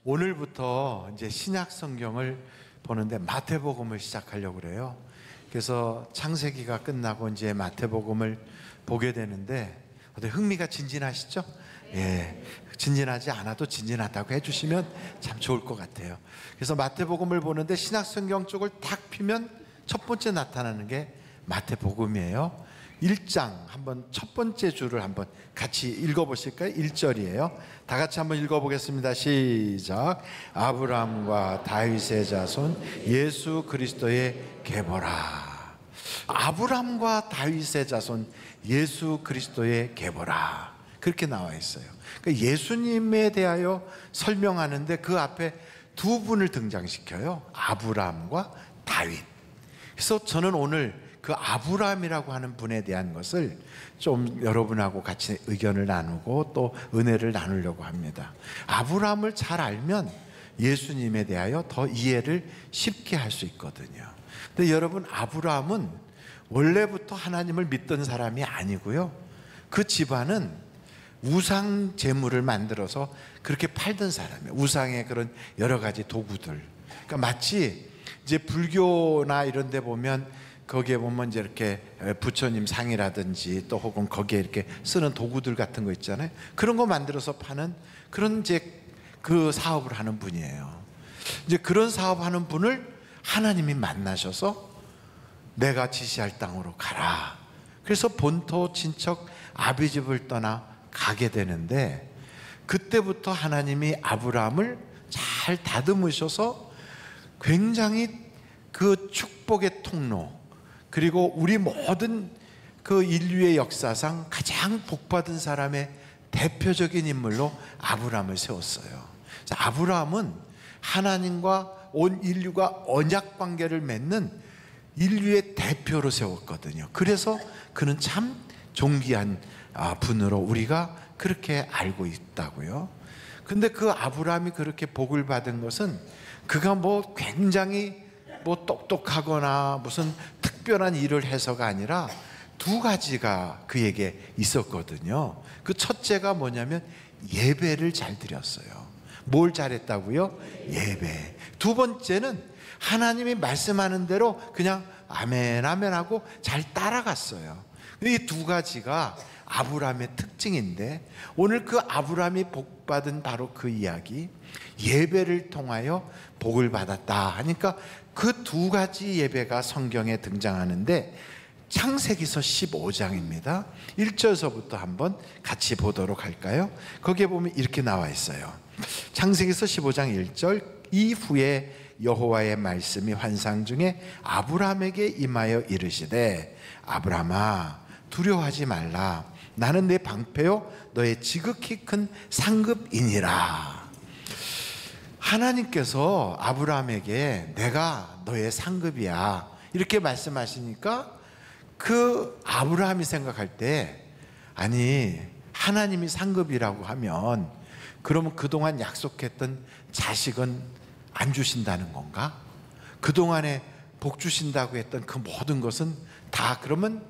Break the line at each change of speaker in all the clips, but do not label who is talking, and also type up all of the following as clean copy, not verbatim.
오늘부터 이제 신약 성경을 보는데 마태복음을 시작하려고 그래요. 그래서 창세기가 끝나고 이제 마태복음을 보게 되는데 어때, 흥미가 진진하시죠? 예, 진진하지 않아도 진진하다고 해주시면 참 좋을 것 같아요. 그래서 마태복음을 보는데 신약 성경 쪽을 탁 피면 첫 번째 나타나는 게 마태복음이에요. 1장 한번 첫 번째 줄을 한번 같이 읽어보실까요? 1절이에요. 다 같이 한번 읽어보겠습니다. 시작. 아브라함과 다윗의 자손 예수 그리스도의 계보라. 아브라함과 다윗의 자손 예수 그리스도의 계보라, 그렇게 나와 있어요. 그러니까 예수님에 대하여 설명하는데 그 앞에 두 분을 등장시켜요. 아브라함과 다윗. 그래서 저는 오늘 그 아브라함이라고 하는 분에 대한 것을 좀 여러분하고 같이 의견을 나누고 또 은혜를 나누려고 합니다. 아브라함을 잘 알면 예수님에 대하여 더 이해를 쉽게 할 수 있거든요. 근데 여러분, 아브라함은 원래부터 하나님을 믿던 사람이 아니고요, 그 집안은 우상 제물을 만들어서 그렇게 팔던 사람이에요. 우상의 그런 여러 가지 도구들. 그러니까 마치 이제 불교나 이런 데 보면 거기에 보면 이제 이렇게 부처님 상이라든지 또 혹은 거기에 이렇게 쓰는 도구들 같은 거 있잖아요. 그런 거 만들어서 파는 그런 이제 그 사업을 하는 분이에요. 이제 그런 사업하는 분을 하나님이 만나셔서 내가 지시할 땅으로 가라. 그래서 본토 친척 아비집을 떠나 가게 되는데, 그때부터 하나님이 아브라함을 잘 다듬으셔서 굉장히 그 축복의 통로, 그리고 우리 모든 그 인류의 역사상 가장 복받은 사람의 대표적인 인물로 아브라함을 세웠어요. 아브라함은 하나님과 온 인류가 언약 관계를 맺는 인류의 대표로 세웠거든요. 그래서 그는 참 존귀한 분으로 우리가 그렇게 알고 있다고요. 근데 그 아브라함이 그렇게 복을 받은 것은 그가 뭐 굉장히 뭐 똑똑하거나 무슨 특별한 일을 해서가 아니라 두 가지가 그에게 있었거든요. 그 첫째가 뭐냐면 예배를 잘 드렸어요. 뭘 잘했다고요? 예배. 두 번째는 하나님이 말씀하는 대로 그냥 아멘 아멘 하고 잘 따라갔어요. 이 두 가지가 아브라함의 특징인데, 오늘 그 아브라함이 복받은 바로 그 이야기, 예배를 통하여 복을 받았다 하니까 그 두 가지 예배가 성경에 등장하는데, 창세기서 15장입니다. 1절서부터 한번 같이 보도록 할까요? 거기에 보면 이렇게 나와 있어요. 창세기서 15장 1절. 이후에 여호와의 말씀이 환상 중에 아브라함에게 임하여 이르시되, 아브라함아 두려워하지 말라. 나는 내 방패요 너의 지극히 큰 상급이니라. 하나님께서 아브라함에게 내가 너의 상급이야 이렇게 말씀하시니까, 그 아브라함이 생각할 때, 아니 하나님이 상급이라고 하면 그러면 그동안 약속했던 자식은 안 주신다는 건가? 그동안에 복 주신다고 했던 그 모든 것은 다 그러면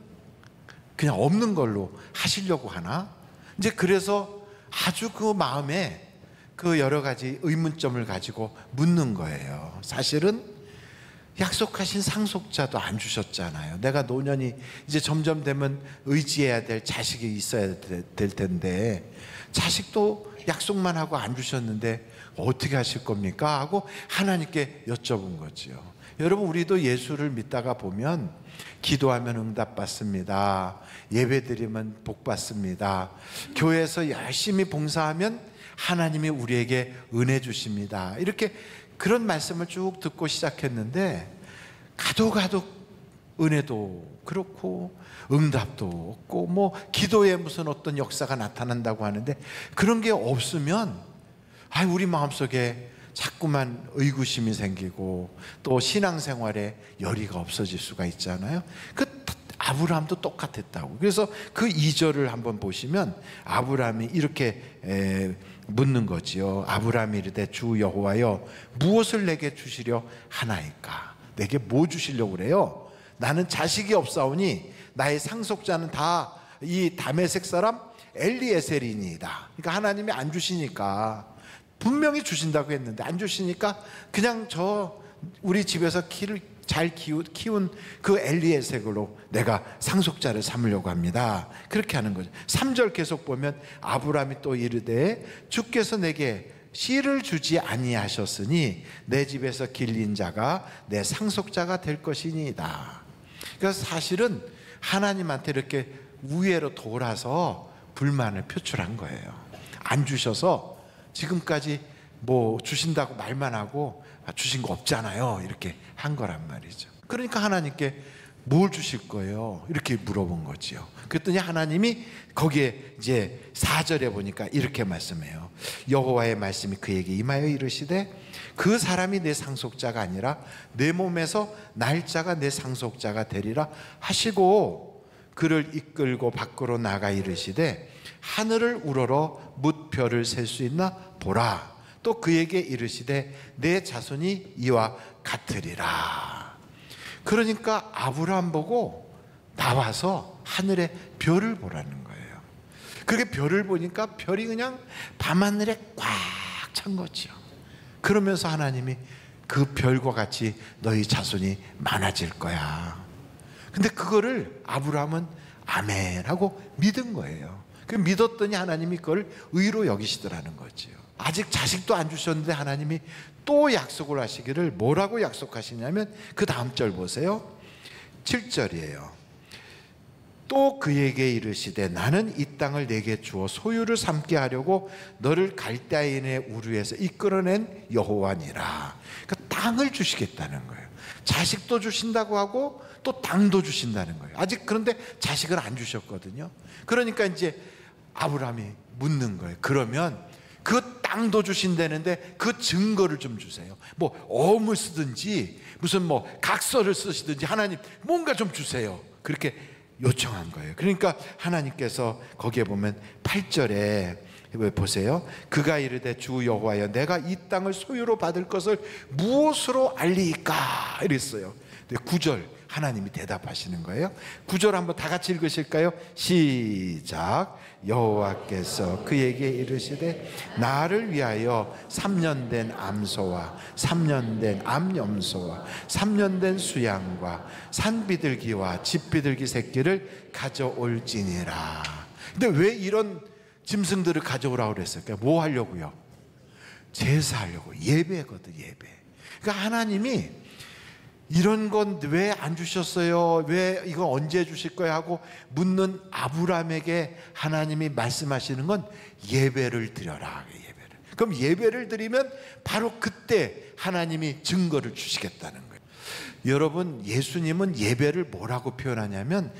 그냥 없는 걸로 하시려고 하나? 이제 그래서 아주 그 마음에 그 여러 가지 의문점을 가지고 묻는 거예요. 사실은 약속하신 상속자도 안 주셨잖아요. 내가 노년이 이제 점점 되면 의지해야 될 자식이 있어야 될 텐데, 자식도 약속만 하고 안 주셨는데 어떻게 하실 겁니까? 하고 하나님께 여쭤본 거지요. 여러분, 우리도 예수를 믿다가 보면 기도하면 응답받습니다. 예배드리면 복받습니다. 교회에서 열심히 봉사하면 하나님이 우리에게 은혜 주십니다. 이렇게 그런 말씀을 쭉 듣고 시작했는데, 가도 은혜도 그렇고 응답도 없고 뭐 기도에 무슨 어떤 역사가 나타난다고 하는데, 그런 게 없으면 우리 마음속에 자꾸만 의구심이 생기고 또 신앙생활에 열의가 없어질 수가 있잖아요. 그 아브라함도 똑같았다고. 그래서 그 2절을 한번 보시면 아브라함이 이렇게 묻는 거지요. 아브라함이 이르되 주 여호와여 무엇을 내게 주시려 하나이까? 내게 뭐 주시려고 그래요? 나는 자식이 없사오니 나의 상속자는 다 이 다메섹 사람 엘리에셀이니이다. 그러니까 하나님이 안 주시니까 분명히 주신다고 했는데 안 주시니까 그냥 우리 집에서 키를 잘 키운 그 엘리에셀로 내가 상속자를 삼으려고 합니다. 그렇게 하는 거죠. 3절 계속 보면 아브라함이 또 이르되 주께서 내게 씨를 주지 아니하셨으니 내 집에서 길린 자가 내 상속자가 될 것이니이다. 그러니까 사실은 하나님한테 이렇게 우회로 돌아서 불만을 표출한 거예요. 안 주셔서 지금까지 뭐 주신다고 말만 하고 주신 거 없잖아요, 이렇게 한 거란 말이죠. 그러니까 하나님께 뭘 주실 거예요? 이렇게 물어본 거지요. 그랬더니 하나님이 거기에 이제 4절에 보니까 이렇게 말씀해요. 여호와의 말씀이 그에게 임하여 이르시되 그 사람이 내 상속자가 아니라 내 몸에서 날짜가 내 상속자가 되리라 하시고 그를 이끌고 밖으로 나가 이르시되 하늘을 우러러 뭇 별을 셀 수 있나 보라. 또 그에게 이르시되 내 자손이 이와 같으리라. 그러니까 아브라함 보고 나와서 하늘에 별을 보라는 거예요. 그렇게 별을 보니까 별이 그냥 밤하늘에 꽉 찬 거죠. 그러면서 하나님이 그 별과 같이 너희 자손이 많아질 거야. 근데 그거를 아브라함은 아멘 하고 믿은 거예요. 그 믿었더니 하나님이 그걸 의로 여기시더라는 거죠. 아직 자식도 안 주셨는데 하나님이 또 약속을 하시기를 뭐라고 약속하시냐면 그 다음 절 보세요. 7절이에요. 또 그에게 이르시되 나는 이 땅을 내게 주어 소유를 삼게 하려고 너를 갈대아인의 우르에서 이끌어낸 여호와니라. 그러니까 땅을 주시겠다는 거예요. 자식도 주신다고 하고 또 땅도 주신다는 거예요. 아직 그런데 자식을 안 주셨거든요. 그러니까 이제 아브라함이 묻는 거예요. 그러면 그 땅도 주신다는데 그 증거를 좀 주세요. 뭐 어음을 쓰든지 무슨 뭐 각서를 쓰시든지 하나님 뭔가 좀 주세요. 그렇게 요청한 거예요. 그러니까 하나님께서 거기에 보면 8절에 보세요. 그가 이르되 주 여호와여 내가 이 땅을 소유로 받을 것을 무엇으로 알리이까 이랬어요. 9절 하나님이 대답하시는 거예요. 9절 한번 다 같이 읽으실까요? 시작. 여호와께서 그에게 이르시되 나를 위하여 3년 된 암소와 3년 된 암염소와 3년 된 수양과 산비둘기와 집비둘기 새끼를 가져올지니라. 근데 왜 이런 짐승들을 가져오라고 그랬을까요? 뭐 하려고요? 제사하려고. 예배거든, 예배. 그러니까 하나님이 이런 건 왜 안 주셨어요? 왜 이거 언제 주실 거야? 하고 묻는 아브라함에게 하나님이 말씀하시는 건 예배를 드려라. 예배를. 그럼 예배를 드리면 바로 그때 하나님이 증거를 주시겠다는 거예요. 여러분, 예수님은 예배를 뭐라고 표현하냐면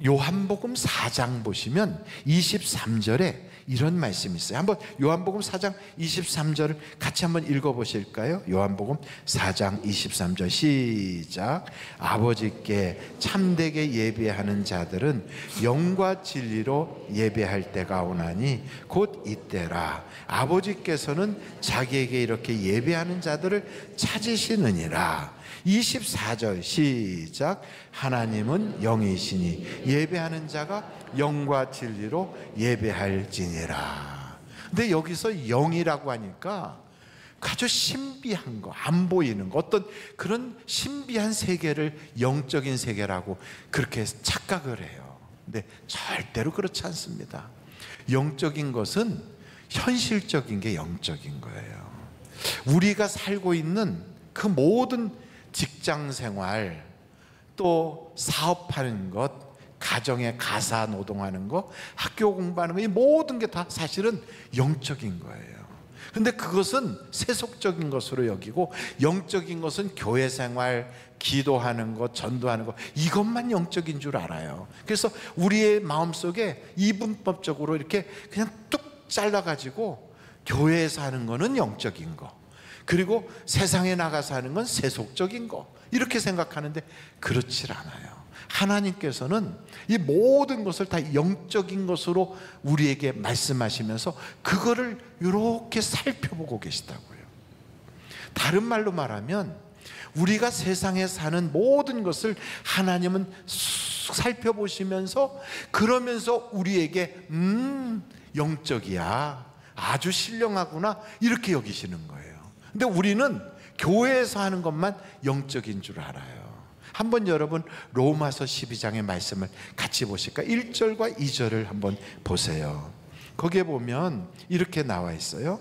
요한복음 4장 보시면 23절에 이런 말씀이 있어요. 한번 요한복음 4장 23절을 같이 한번 읽어보실까요? 요한복음 4장 23절 시작. 아버지께 참되게 예배하는 자들은 영과 진리로 예배할 때가 오나니 곧 이때라. 아버지께서는 자기에게 이렇게 예배하는 자들을 찾으시느니라. 24절 시작. 하나님은 영이시니 예배하는 자가 영과 진리로 예배할지니라. 근데 여기서 영이라고 하니까 아주 신비한 거, 안 보이는 거, 어떤 그런 신비한 세계를 영적인 세계라고 그렇게 착각을 해요. 근데 절대로 그렇지 않습니다. 영적인 것은 현실적인 게 영적인 거예요. 우리가 살고 있는 그 모든 직장 생활, 또 사업하는 것, 가정에 가사 노동하는 것, 학교 공부하는 것, 이 모든 게 다 사실은 영적인 거예요. 근데 그것은 세속적인 것으로 여기고 영적인 것은 교회 생활, 기도하는 것, 전도하는 것, 이것만 영적인 줄 알아요. 그래서 우리의 마음속에 이분법적으로 이렇게 그냥 뚝 잘라가지고 교회에서 하는 거는 영적인 거, 그리고 세상에 나가서 하는 건 세속적인 거, 이렇게 생각하는데 그렇지 않아요. 하나님께서는 이 모든 것을 다 영적인 것으로 우리에게 말씀하시면서 그거를 이렇게 살펴보고 계시다고요. 다른 말로 말하면 우리가 세상에 사는 모든 것을 하나님은 살펴보시면서 그러면서 우리에게 영적이야, 아주 신령하구나 이렇게 여기시는 거예요. 근데 우리는 교회에서 하는 것만 영적인 줄 알아요. 한번 여러분 로마서 12장의 말씀을 같이 보실까? 1절과 2절을 한번 보세요. 거기에 보면 이렇게 나와 있어요.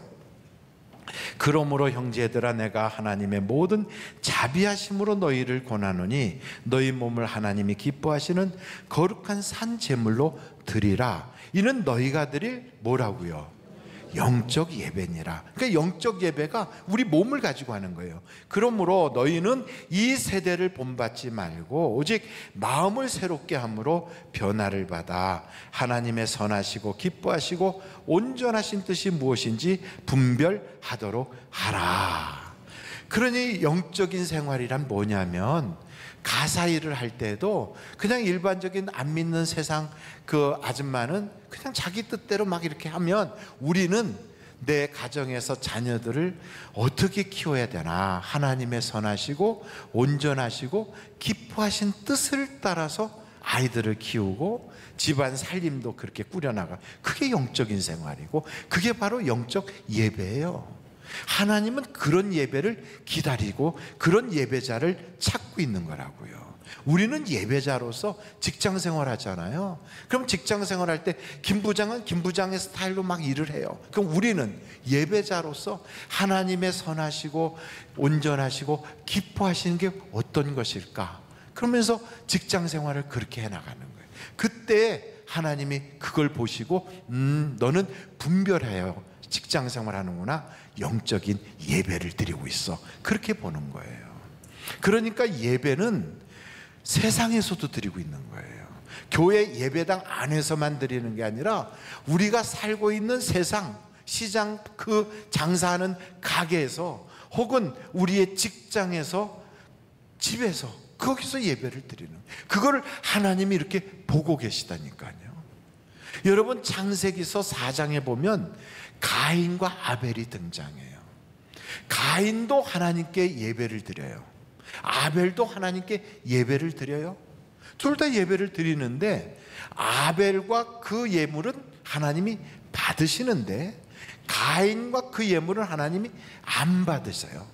그러므로 형제들아, 내가 하나님의 모든 자비하심으로 너희를 권하노니 너희 몸을 하나님이 기뻐하시는 거룩한 산 제물로 드리라. 이는 너희가 드릴 뭐라고요? 영적 예배니라. 그러니까 영적 예배가 우리 몸을 가지고 하는 거예요. 그러므로 너희는 이 세대를 본받지 말고 오직 마음을 새롭게 함으로 변화를 받아 하나님의 선하시고 기뻐하시고 온전하신 뜻이 무엇인지 분별하도록 하라. 그러니 영적인 생활이란 뭐냐면, 가사 일을 할 때도 그냥 일반적인 안 믿는 세상 그 아줌마는 그냥 자기 뜻대로 막 이렇게 하면, 우리는 내 가정에서 자녀들을 어떻게 키워야 되나, 하나님의 선하시고 온전하시고 기뻐하신 뜻을 따라서 아이들을 키우고 집안 살림도 그렇게 꾸려나가. 그게 영적인 생활이고 그게 바로 영적 예배예요. 하나님은 그런 예배를 기다리고 그런 예배자를 찾고 있는 거라고요. 우리는 예배자로서 직장 생활하잖아요. 그럼 직장 생활할 때 김 부장은 김 부장의 스타일로 막 일을 해요. 그럼 우리는 예배자로서 하나님의 선하시고 온전하시고 기뻐하시는 게 어떤 것일까? 그러면서 직장 생활을 그렇게 해나가는 거예요. 그때 하나님이 그걸 보시고 너는 분별해요. 직장 생활하는구나. 영적인 예배를 드리고 있어. 그렇게 보는 거예요. 그러니까 예배는 세상에서도 드리고 있는 거예요. 교회 예배당 안에서만 드리는 게 아니라 우리가 살고 있는 세상, 시장, 그 장사하는 가게에서, 혹은 우리의 직장에서, 집에서, 거기서 예배를 드리는, 그거를 하나님이 이렇게 보고 계시다니까요. 여러분, 창세기서 4장에 보면 가인과 아벨이 등장해요. 가인도 하나님께 예배를 드려요. 아벨도 하나님께 예배를 드려요. 둘 다 예배를 드리는데, 아벨과 그 예물은 하나님이 받으시는데 가인과 그 예물은 하나님이 안 받으세요.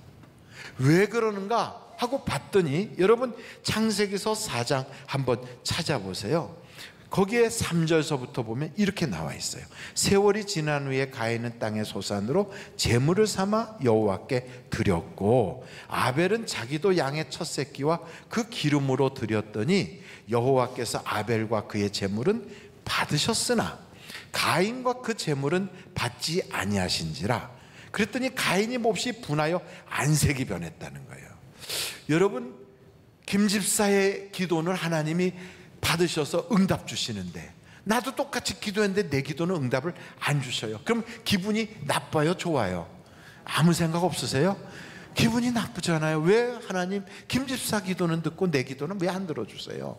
왜 그러는가 하고 봤더니, 여러분 창세기서 4장 한번 찾아보세요. 거기에 3절서부터 보면 이렇게 나와 있어요. 세월이 지난 후에 가인은 땅의 소산으로 제물을 삼아 여호와께 드렸고, 아벨은 자기도 양의 첫 새끼와 그 기름으로 드렸더니 여호와께서 아벨과 그의 제물은 받으셨으나 가인과 그 제물은 받지 아니하신지라. 그랬더니 가인이 몹시 분하여 안색이 변했다는 거예요. 여러분, 김 집사의 기도는 하나님이 받으셔서 응답 주시는데, 나도 똑같이 기도했는데 내 기도는 응답을 안 주셔요. 그럼 기분이 나빠요, 좋아요? 아무 생각 없으세요? 기분이 나쁘잖아요. 왜 하나님 김 집사 기도는 듣고 내 기도는 왜 안 들어주세요?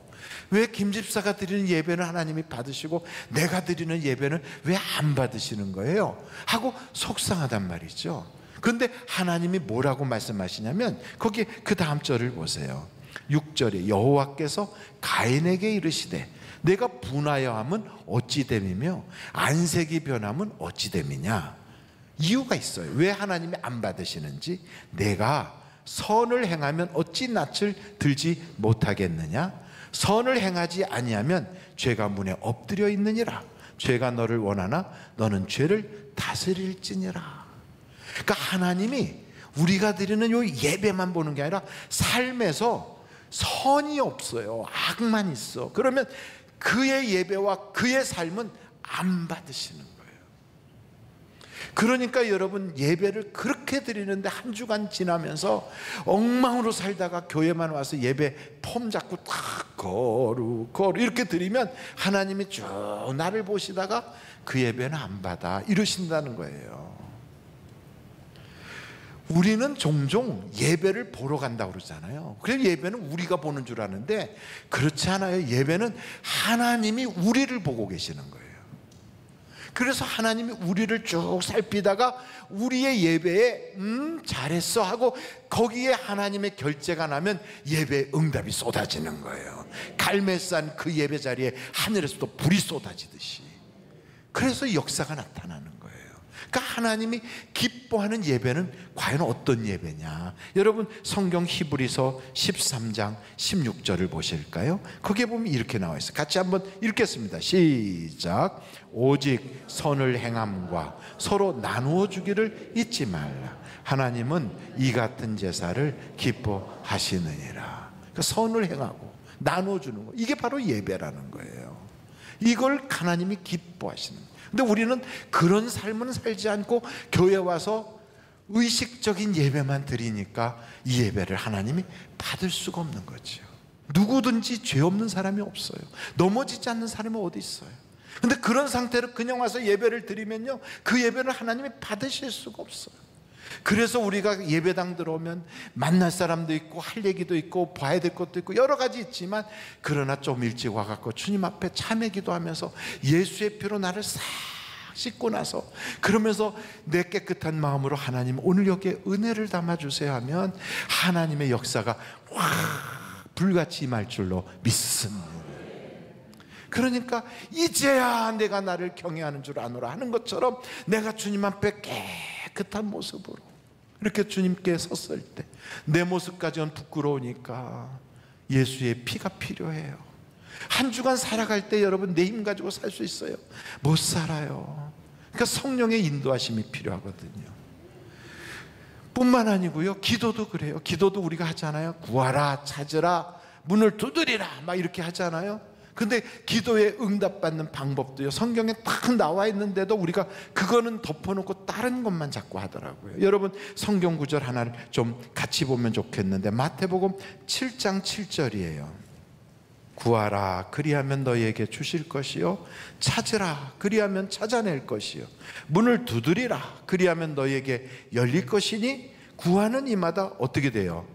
왜 김 집사가 드리는 예배는 하나님이 받으시고 내가 드리는 예배는 왜 안 받으시는 거예요? 하고 속상하단 말이죠. 그런데 하나님이 뭐라고 말씀하시냐면, 거기 그 다음 절을 보세요. 6절에 여호와께서 가인에게 이르시되 내가 분하여 함은 어찌 됨이며 안색이 변함은 어찌 됨이냐. 이유가 있어요. 왜 하나님이 안 받으시는지. 내가 선을 행하면 어찌 낯을 들지 못하겠느냐. 선을 행하지 아니하면 죄가 문에 엎드려 있느니라. 죄가 너를 원하나 너는 죄를 다스릴지니라. 그러니까 하나님이 우리가 드리는 요 예배만 보는 게 아니라 삶에서 선이 없어요. 악만 있어. 그러면 그의 예배와 그의 삶은 안 받으시는 거예요. 그러니까 여러분, 예배를 그렇게 드리는데 한 주간 지나면서 엉망으로 살다가 교회만 와서 예배 폼 잡고 탁 거룩 이렇게 드리면 하나님이 쭉 나를 보시다가 그 예배는 안 받아 이러신다는 거예요. 우리는 종종 예배를 보러 간다고 그러잖아요. 그래서 예배는 우리가 보는 줄 아는데 그렇지 않아요. 예배는 하나님이 우리를 보고 계시는 거예요. 그래서 하나님이 우리를 쭉 살피다가 우리의 예배에 잘했어 하고 거기에 하나님의 결제가 나면 예배의 응답이 쏟아지는 거예요. 갈매산 그 예배 자리에 하늘에서도 불이 쏟아지듯이. 그래서 역사가 나타나는 거예요. 그러니까 하나님이 기뻐하는 예배는 과연 어떤 예배냐? 여러분 성경 히브리서 13장 16절을 보실까요? 거기에 보면 이렇게 나와 있어요. 같이 한번 읽겠습니다. 시작. 오직 선을 행함과 서로 나누어 주기를 잊지 말라. 하나님은 이 같은 제사를 기뻐하시느니라. 그러니까 선을 행하고 나누어 주는 거, 이게 바로 예배라는 거예요. 이걸 하나님이 기뻐하시는 거예요. 근데 우리는 그런 삶은 살지 않고 교회 와서 의식적인 예배만 드리니까 이 예배를 하나님이 받을 수가 없는 거죠. 누구든지 죄 없는 사람이 없어요. 넘어지지 않는 사람이 어디 있어요. 근데 그런 상태로 그냥 와서 예배를 드리면요, 그 예배를 하나님이 받으실 수가 없어요. 그래서 우리가 예배당 들어오면 만날 사람도 있고 할 얘기도 있고 봐야 될 것도 있고 여러 가지 있지만, 그러나 좀 일찍 와갖고 주님 앞에 참회 기도하면서 예수의 피로 나를 싹 씻고 나서 그러면서 내 깨끗한 마음으로 하나님 오늘 여기에 은혜를 담아주세요 하면 하나님의 역사가 확 불같이 임할 줄로 믿습니다. 그러니까 이제야 내가 나를 경외하는 줄 아노라 하는 것처럼 내가 주님 앞에 깨끗한 모습으로 이렇게 주님께 섰을 때 내 모습까지는 부끄러우니까 예수의 피가 필요해요. 한 주간 살아갈 때 여러분 내 힘 가지고 살 수 있어요? 못 살아요. 그러니까 성령의 인도하심이 필요하거든요. 뿐만 아니고요, 기도도 그래요. 기도도 우리가 하잖아요. 구하라, 찾으라, 문을 두드리라 막 이렇게 하잖아요. 근데 기도에 응답받는 방법도요, 성경에 딱 나와 있는데도 우리가 그거는 덮어놓고 다른 것만 자꾸 하더라고요. 여러분 성경 구절 하나를 좀 같이 보면 좋겠는데, 마태복음 7장 7절이에요. 구하라 그리하면 너희에게 주실 것이요, 찾으라 그리하면 찾아낼 것이요, 문을 두드리라 그리하면 너희에게 열릴 것이니 구하는 이마다 어떻게 돼요?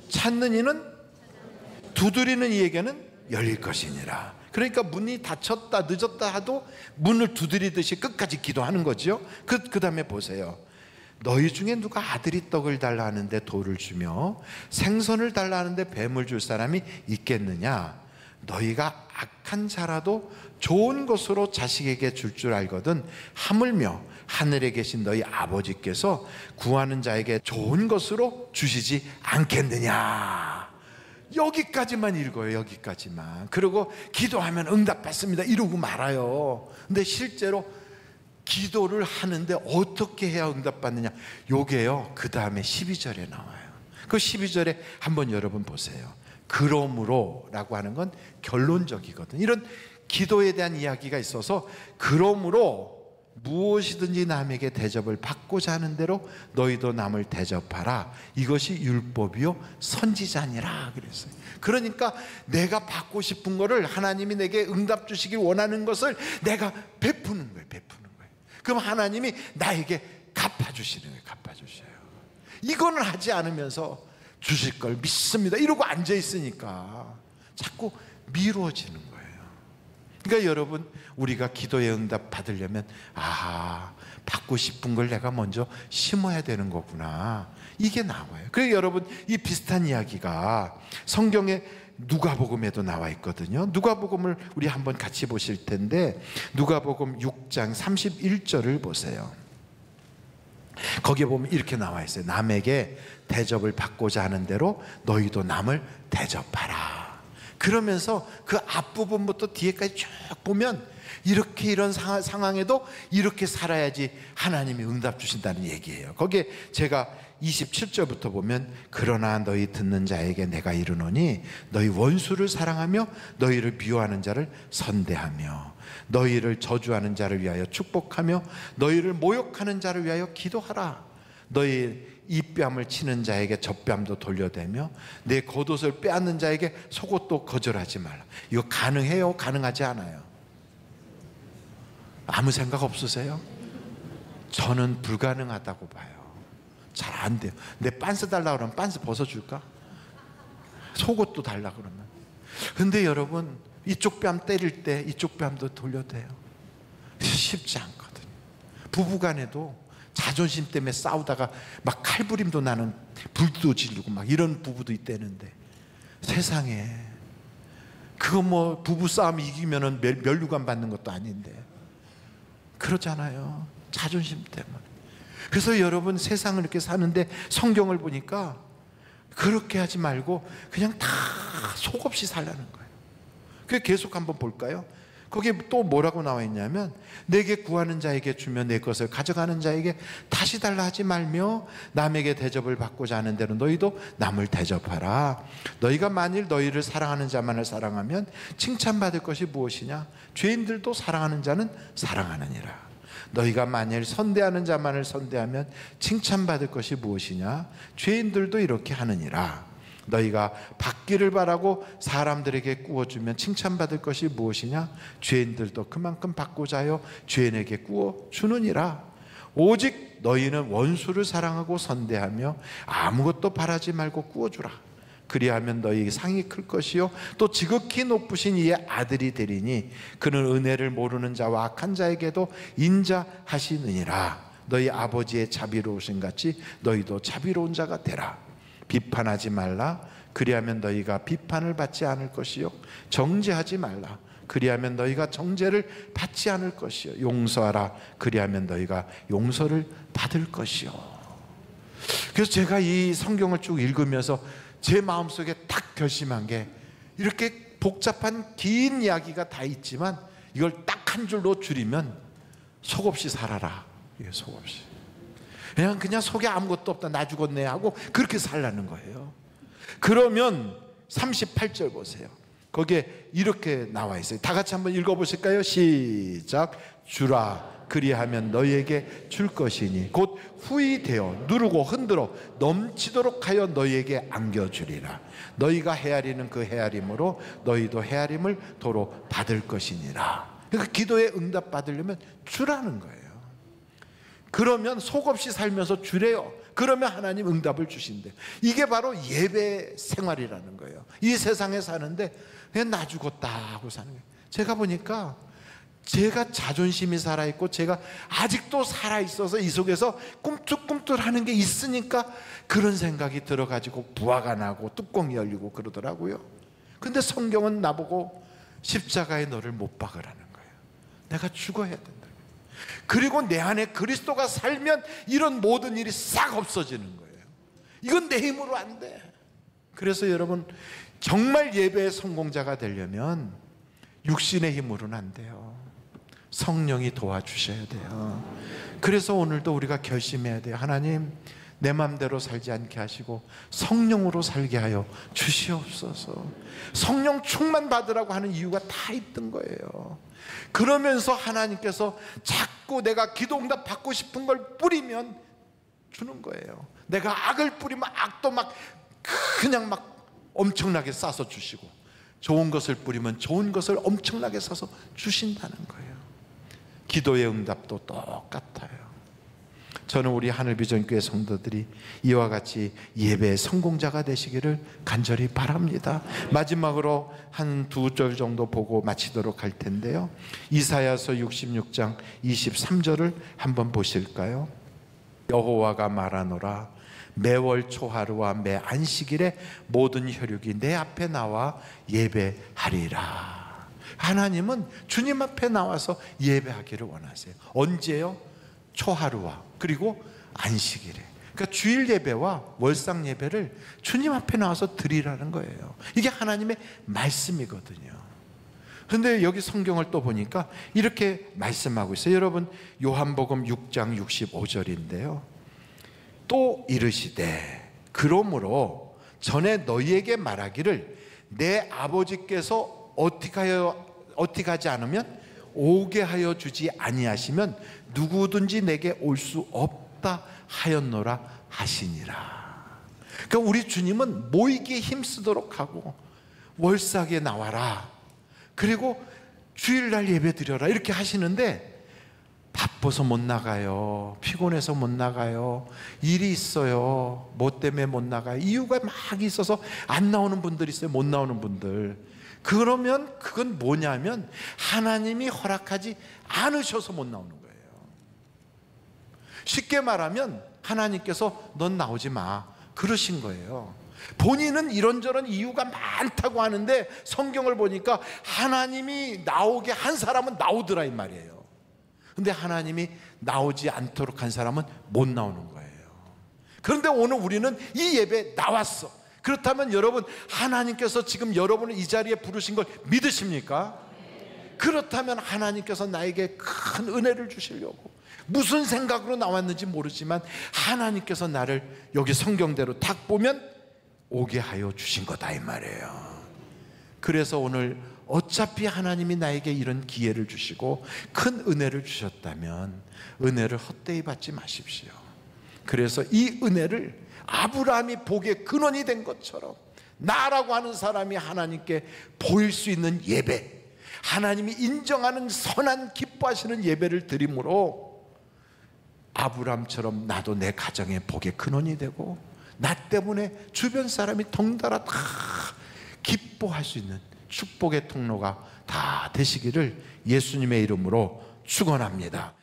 찾는 이는, 두드리는 이에게는 열릴 것이니라. 그러니까 문이 닫혔다 늦었다 하도 문을 두드리듯이 끝까지 기도하는 거죠. 그 다음에 보세요. 너희 중에 누가 아들이 떡을 달라 하는데 돌을 주며 생선을 달라 하는데 뱀을 줄 사람이 있겠느냐? 너희가 악한 자라도 좋은 것으로 자식에게 줄 줄 알거든 하물며 하늘에 계신 너희 아버지께서 구하는 자에게 좋은 것으로 주시지 않겠느냐? 여기까지만 읽어요. 여기까지만. 그리고 기도하면 응답받습니다 이러고 말아요. 근데 실제로 기도를 하는데 어떻게 해야 응답받느냐, 요게요 그 다음에 12절에 나와요. 그 12절에 한번 여러분 보세요. 그러므로 라고 하는 건 결론적이거든. 이런 기도에 대한 이야기가 있어서, 그러므로 무엇이든지 남에게 대접을 받고자 하는 대로 너희도 남을 대접하라. 이것이 율법이요 선지자니라 그랬어요. 그러니까 내가 받고 싶은 거를, 하나님이 내게 응답 주시길 원하는 것을 내가 베푸는 거예요. 베푸는 거예요. 그럼 하나님이 나에게 갚아주시는 거예요. 갚아주셔요. 이거는 하지 않으면서 주실 걸 믿습니다 이러고 앉아있으니까 자꾸 미루어지는 거예요. 그러니까 여러분 우리가 기도의 응답 받으려면 받고 싶은 걸 내가 먼저 심어야 되는 거구나, 이게 나와요. 그래서 여러분 이 비슷한 이야기가 성경의 누가복음에도 나와 있거든요. 누가복음을 우리 한번 같이 보실 텐데, 누가복음 6장 31절을 보세요. 거기에 보면 이렇게 나와 있어요. 남에게 대접을 받고자 하는 대로 너희도 남을 대접하라. 그러면서 그 앞부분부터 뒤에까지 쭉 보면 이렇게 이런 상황에도 이렇게 살아야지 하나님이 응답 주신다는 얘기예요. 거기에 제가 27절부터 보면, 그러나 너희 듣는 자에게 내가 이르노니 너희 원수를 사랑하며 너희를 미워하는 자를 선대하며 너희를 저주하는 자를 위하여 축복하며 너희를 모욕하는 자를 위하여 기도하라. 너희 입뺨을 치는 자에게 젖뺨도 돌려대며 내 겉옷을 빼앗는 자에게 속옷도 거절하지 말라. 이거 가능해요? 가능하지 않아요? 아무 생각 없으세요? 저는 불가능하다고 봐요. 잘 안 돼요. 내 빤스 달라 그러면 빤스 벗어줄까? 속옷도 달라 그러면. 근데 여러분 이쪽 뺨 때릴 때 이쪽 뺨도 돌려대요. 쉽지 않거든요. 부부간에도 자존심 때문에 싸우다가 막 칼부림도 나는, 불도 지르고 막 이런 부부도 있다는데, 세상에 그거 뭐 부부 싸움 이기면은 멸류관 받는 것도 아닌데 그러잖아요. 자존심 때문에. 그래서 여러분, 세상을 이렇게 사는데 성경을 보니까 그렇게 하지 말고 그냥 다 속없이 살라는 거예요. 그게 계속 한번 볼까요? 거기에 또 뭐라고 나와 있냐면, 내게 구하는 자에게 주며 내 것을 가져가는 자에게 다시 달라 하지 말며 남에게 대접을 받고자 하는 대로 너희도 남을 대접하라. 너희가 만일 너희를 사랑하는 자만을 사랑하면 칭찬받을 것이 무엇이냐? 죄인들도 사랑하는 자는 사랑하느니라. 너희가 만일 선대하는 자만을 선대하면 칭찬받을 것이 무엇이냐? 죄인들도 이렇게 하느니라. 너희가 받기를 바라고 사람들에게 구워주면 칭찬받을 것이 무엇이냐? 죄인들도 그만큼 받고자 하여 죄인에게 구워주느니라. 오직 너희는 원수를 사랑하고 선대하며 아무것도 바라지 말고 구워주라. 그리하면 너희 상이 클 것이요 또 지극히 높으신 이의 아들이 되리니 그는 은혜를 모르는 자와 악한 자에게도 인자하시느니라. 너희 아버지의 자비로우신 같이 너희도 자비로운 자가 되라. 비판하지 말라. 그리하면 너희가 비판을 받지 않을 것이요 정죄하지 말라. 그리하면 너희가 정죄를 받지 않을 것이요 용서하라. 그리하면 너희가 용서를 받을 것이요. 그래서 제가 이 성경을 쭉 읽으면서 제 마음속에 딱 결심한 게, 이렇게 복잡한 긴 이야기가 다 있지만 이걸 딱 한 줄로 줄이면 속없이 살아라. 이게 속없이. 그냥 속에 아무것도 없다, 나 죽었네 하고 그렇게 살라는 거예요. 그러면 38절 보세요. 거기에 이렇게 나와 있어요. 다 같이 한번 읽어보실까요? 시작. 주라. 그리하면 너희에게 줄 것이니 곧 후히 되어 누르고 흔들어 넘치도록 하여 너희에게 안겨주리라. 너희가 헤아리는 그 헤아림으로 너희도 헤아림을 도로 받을 것이니라. 그러니까 기도에 응답 받으려면 주라는 거예요. 그러면 속없이 살면서 주래요. 그러면 하나님 응답을 주신대. 이게 바로 예배 생활이라는 거예요. 이 세상에 사는데 그냥 나 죽었다 하고 사는 거예요. 제가 보니까 제가 자존심이 살아있고 제가 아직도 살아있어서 이 속에서 꿈틀꿈틀하는 게 있으니까 그런 생각이 들어가지고 부화가 나고 뚜껑이 열리고 그러더라고요. 근데 성경은 나보고 십자가에 너를 못 박으라는 거예요. 내가 죽어야 된다. 그리고 내 안에 그리스도가 살면 이런 모든 일이 싹 없어지는 거예요. 이건 내 힘으로 안 돼. 그래서 여러분, 정말 예배의 성공자가 되려면 육신의 힘으로는 안 돼요. 성령이 도와주셔야 돼요. 그래서 오늘도 우리가 결심해야 돼요. 하나님, 내 마음대로 살지 않게 하시고 성령으로 살게 하여 주시옵소서. 성령 충만 받으라고 하는 이유가 다 있던 거예요. 그러면서 하나님께서 자꾸 내가 기도응답 받고 싶은 걸 뿌리면 주는 거예요. 내가 악을 뿌리면 악도 그냥 엄청나게 싸서 주시고, 좋은 것을 뿌리면 좋은 것을 엄청나게 싸서 주신다는 거예요. 기도의 응답도 똑같아요. 저는 우리 하늘비전교회 성도들이 이와 같이 예배의 성공자가 되시기를 간절히 바랍니다. 마지막으로 한 두 절 정도 보고 마치도록 할 텐데요. 이사야서 66장 23절을 한번 보실까요? 여호와가 말하노라. 매월 초하루와 매 안식일에 모든 혈육이 내 앞에 나와 예배하리라. 하나님은 주님 앞에 나와서 예배하기를 원하세요. 언제요? 초하루와 그리고 안식일에. 그러니까 주일 예배와 월상 예배를 주님 앞에 나와서 드리라는 거예요. 이게 하나님의 말씀이거든요. 그런데 여기 성경을 또 보니까 이렇게 말씀하고 있어요. 여러분, 요한복음 6장 65절인데요. 또 이르시되 그러므로 전에 너희에게 말하기를 내 아버지께서 어떻게 하지 않으면 오게 하여 주지 아니하시면 누구든지 내게 올 수 없다 하였노라 하시니라. 그러니까 우리 주님은 모이기에 힘쓰도록 하고 월삭에 나와라, 그리고 주일날 예배 드려라 이렇게 하시는데, 바빠서 못 나가요, 피곤해서 못 나가요, 일이 있어요, 뭐 때문에 못 나가요, 이유가 막 있어서 안 나오는 분들 있어요. 못 나오는 분들. 그러면 그건 뭐냐면 하나님이 허락하지 않으셔서 못 나오는 거예요. 쉽게 말하면 하나님께서 넌 나오지 마 그러신 거예요. 본인은 이런저런 이유가 많다고 하는데 성경을 보니까 하나님이 나오게 한 사람은 나오더라 이 말이에요. 근데 하나님이 나오지 않도록 한 사람은 못 나오는 거예요. 그런데 오늘 우리는 이 예배에 나왔어. 그렇다면 여러분, 하나님께서 지금 여러분을 이 자리에 부르신 걸 믿으십니까? 그렇다면 하나님께서 나에게 큰 은혜를 주시려고, 무슨 생각으로 나왔는지 모르지만 하나님께서 나를 여기 성경대로 딱 보면 오게 하여 주신 거다 이 말이에요. 그래서 오늘 어차피 하나님이 나에게 이런 기회를 주시고 큰 은혜를 주셨다면 은혜를 헛되이 받지 마십시오. 그래서 이 은혜를 아브라함이 복의 근원이 된 것처럼 나라고 하는 사람이 하나님께 보일 수 있는 예배, 하나님이 인정하는 선한 기뻐하시는 예배를 드림으로 아브라함처럼 나도 내 가정의 복의 근원이 되고 나 때문에 주변 사람이 덩달아 다 기뻐할 수 있는 축복의 통로가 다 되시기를 예수님의 이름으로 축원합니다.